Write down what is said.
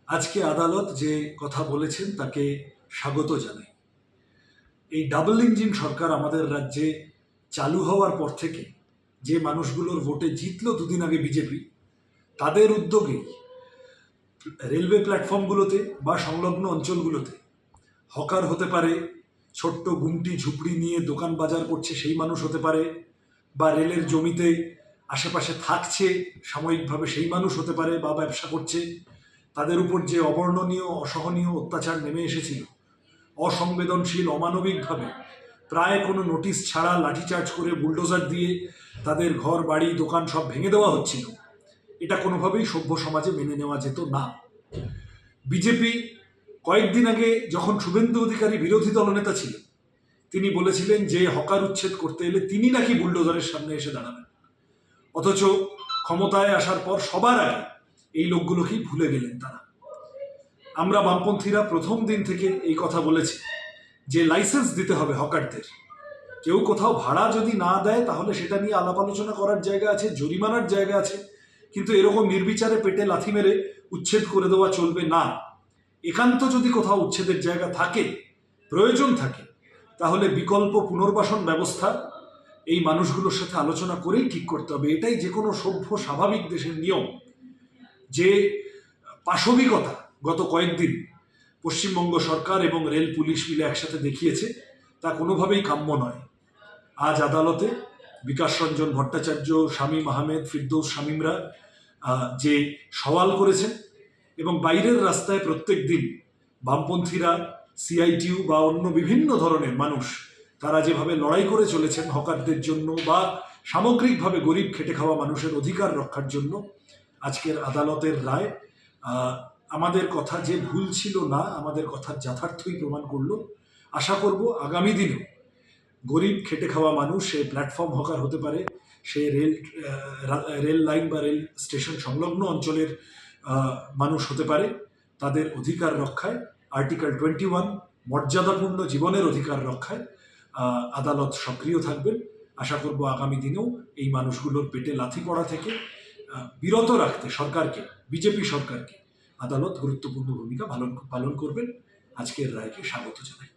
আজকে আদালত যে কথা বলেছেন তাকে স্বাগত জানাই। এই ডাবল ইঞ্জিন সরকার আমাদের রাজ্যে চালু হওয়ার পর থেকে যে মানুষগুলোর ভোটে জিতলো দুদিন আগে বিজেপি, তাদের উদ্যোগেই রেলওয়ে প্ল্যাটফর্মগুলোতে বা সংলগ্ন অঞ্চলগুলোতে হকার হতে পারে, ছোট্ট গুমটি ঝুপড়ি নিয়ে দোকান বাজার করছে সেই মানুষ হতে পারে, বা রেলের জমিতে আশেপাশে থাকছে সাময়িকভাবে সেই মানুষ হতে পারে, বা ব্যবসা করছে, তাদের উপর যে অবর্ণনীয় অসহনীয় অত্যাচার নেমে এসেছিল, অসংবেদনশীল অমানবিকভাবে প্রায় কোনো নোটিশ ছাড়া লাঠিচার্জ করে বুলডোজার দিয়ে তাদের ঘর বাড়ি দোকান সব ভেঙে দেওয়া হচ্ছিল, এটা কোনোভাবেই সভ্য সমাজে মেনে নেওয়া যেত না। বিজেপি কয়েকদিন আগে যখন শুভেন্দু অধিকারী বিরোধী দলনেতা ছিলেন, তিনি বলেছিলেন যে হকার উচ্ছেদ করতে এলে তিনি নাকি বুলডোজারের সামনে এসে দাঁড়াবেন। অথচ ক্ষমতায় আসার পর সবার আগে এই লোকগুলোকেই ভুলে গেলেন তারা। আমরা বামপন্থীরা প্রথম দিন থেকে এই কথা বলেছি যে লাইসেন্স দিতে হবে হকারদের। কেউ কোথাও ভাড়া যদি না দেয় তাহলে সেটা নিয়ে আলাপ আলোচনা করার জায়গা আছে, জরিমানার জায়গা আছে, কিন্তু এরকম নির্বিচারে পেটে লাথি মেরে উচ্ছেদ করে দেওয়া চলবে না। একান্ত যদি কোথাও উচ্ছেদের জায়গা থাকে, প্রয়োজন থাকে, তাহলে বিকল্প পুনর্বাসন ব্যবস্থা এই মানুষগুলোর সাথে আলোচনা করেই ঠিক করতে হবে। এটাই যে কোনো সভ্য স্বাভাবিক দেশের নিয়ম। যে পাশবিকতা গত কয়েকদিন পশ্চিমবঙ্গ সরকার এবং রেল পুলিশ মিলে একসাথে দেখিয়েছে, তা কোনোভাবেই কাম্য নয়। আজ আদালতে বিকাশ রঞ্জন ভট্টাচার্য, শামীম আহমেদ, ফিরদৌস শামীমরা যে সওয়াল করেছেন, এবং বাইরের রাস্তায় প্রত্যেক দিন বামপন্থীরা, সিআইটিউ বা অন্য বিভিন্ন ধরনের মানুষ তারা যেভাবে লড়াই করে চলেছেন হকারদের জন্য বা সামগ্রিকভাবে গরিব খেটে খাওয়া মানুষের অধিকার রক্ষার জন্য, আজকের আদালতের রায় আমাদের কথা যে ভুল ছিল না, আমাদের কথার যথার্থই প্রমাণ করলো। আশা করব আগামী দিনেও গরিব খেটে খাওয়া মানুষ, সে প্ল্যাটফর্ম হকার হতে পারে, সে রেল লাইন বা রেল স্টেশন সংলগ্ন অঞ্চলের মানুষ হতে পারে, তাদের অধিকার রক্ষায় আর্টিকেল 21 মর্যাদাপূর্ণ জীবনের অধিকার রক্ষায় আদালত সক্রিয় থাকবেন। আশা করব আগামী দিনেও এই মানুষগুলোর পেটে লাথি পড়া থেকে বিরত রাখতে সরকারকে, বিজেপি সরকারকে আদালত গুরুত্বপূর্ণ ভূমিকা পালন করবেন। আজকের রায়কে স্বাগত জানাই।